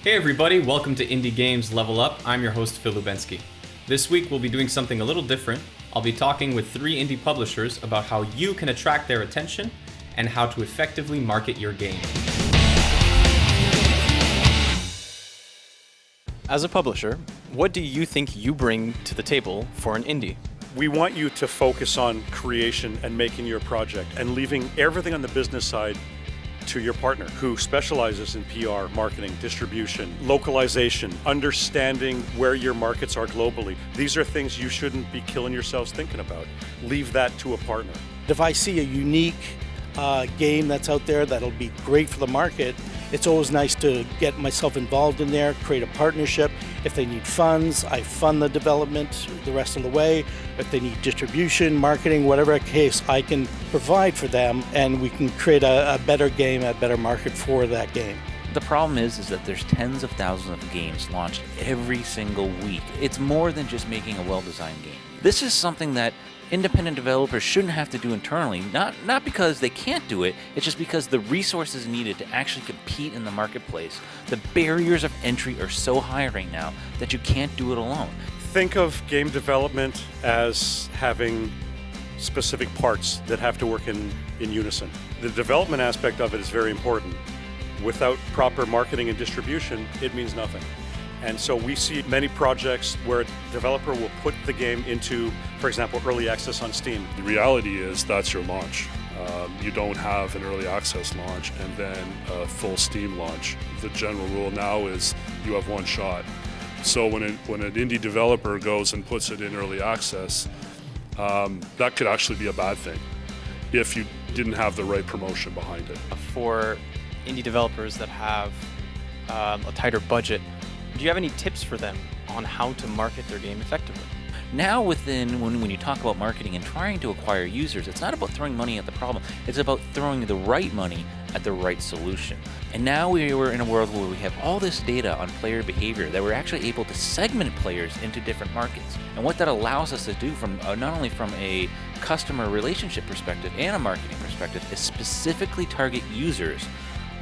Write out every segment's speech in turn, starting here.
Hey everybody, welcome to Indie Games Level Up. I'm your host Phil Lubensky. This week we'll be doing something a little different. I'll be talking with 3 indie publishers about how you can attract their attention and how to effectively market your game. As a publisher, what do you think you bring to the table for an indie? We want you to focus on creation and making your project and leaving everything on the business side to your partner who specializes in PR, marketing, distribution, localization, understanding where your markets are globally. These are things you shouldn't be killing yourselves thinking about. Leave that to a partner. If I see a unique game that's out there that'll be great for the market, it's always nice to get myself involved in there, create a partnership. If they need funds, I fund the development the rest of the way. If they need distribution, marketing, whatever case, I can provide for them and we can create a better game, a better market for that game. The problem is that there's tens of thousands of games launched every single week. It's more than just making a well-designed game. This is something that independent developers shouldn't have to do internally, not because they can't do it, it's just because the resources needed to actually compete in the marketplace, the barriers of entry are so high right now that you can't do it alone. Think of game development as having specific parts that have to work in unison. The development aspect of it is very important. Without proper marketing and distribution, it means nothing. And so we see many projects where a developer will put the game into, for example, early access on Steam. The reality is that's your launch. You don't have an early access launch and then a full Steam launch. The general rule now is you have one shot. So when an indie developer goes and puts it in early access, that could actually be a bad thing if you didn't have the right promotion behind it. For indie developers that have a tighter budget, do you have any tips for them on how to market their game effectively? Now when you talk about marketing and trying to acquire users, it's not about throwing money at the problem, it's about throwing the right money at the right solution. And now we're in a world where we have all this data on player behavior that we're actually able to segment players into different markets. And what that allows us to do from not only from a customer relationship perspective and a marketing perspective is specifically target users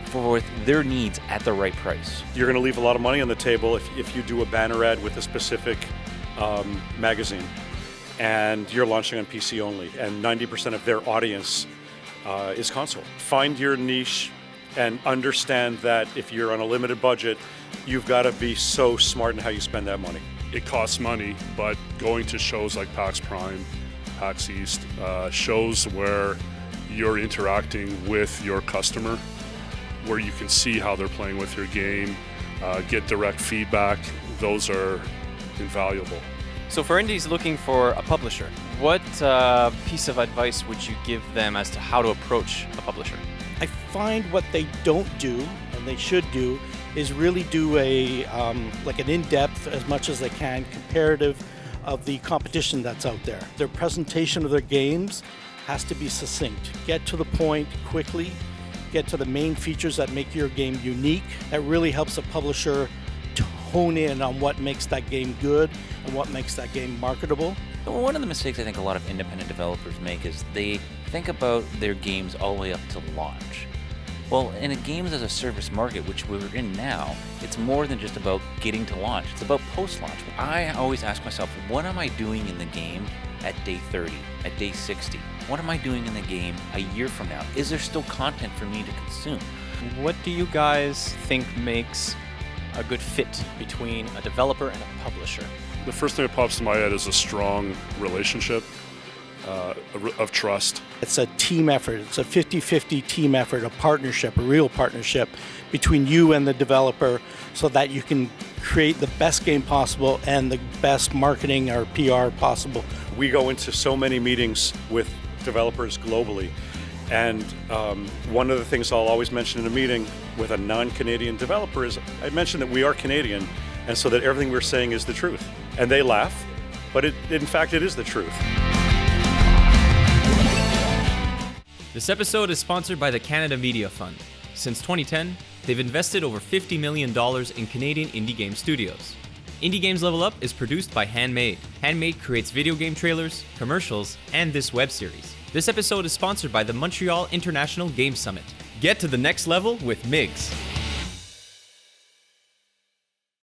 for their needs at the right price. You're going to leave a lot of money on the table if you do a banner ad with a specific magazine and you're launching on PC only and 90% of their audience is console. Find your niche and understand that if you're on a limited budget, you've got to be so smart in how you spend that money. It costs money, but going to shows like PAX Prime, PAX East, shows where you're interacting with your customer, where you can see how they're playing with your game, get direct feedback, those are invaluable. So for indies looking for a publisher, what piece of advice would you give them as to how to approach a publisher? I find what they don't do, and they should do, is really do like an in-depth, as much as they can, comparative of the competition that's out there. Their presentation of their games has to be succinct. Get to the point quickly, get to the main features that make your game unique. That really helps a publisher to hone in on what makes that game good and what makes that game marketable. One of the mistakes I think a lot of independent developers make is they think about their games all the way up to launch. Well, in a games as a service market, which we're in now, it's more than just about getting to launch. It's about post-launch. I always ask myself, what am I doing in the game at day 30, at day 60? What am I doing in the game a year from now? Is there still content for me to consume? What do you guys think makes a good fit between a developer and a publisher? The first thing that pops to my head is a strong relationship of trust. It's a team effort. It's a 50-50 team effort, a partnership, a real partnership between you and the developer so that you can create the best game possible and the best marketing or PR possible. We go into so many meetings with developers globally, and one of the things I'll always mention in a meeting with a non-Canadian developer is I mention that we are Canadian, and so that everything we're saying is the truth. And they laugh, but in fact it is the truth. This episode is sponsored by the Canada Media Fund. Since 2010, they've invested over $50 million in Canadian indie game studios. Indie Games Level Up is produced by Handmade. Handmade creates video game trailers, commercials, and this web series. This episode is sponsored by the Montreal International Game Summit. Get to the next level with MIGS.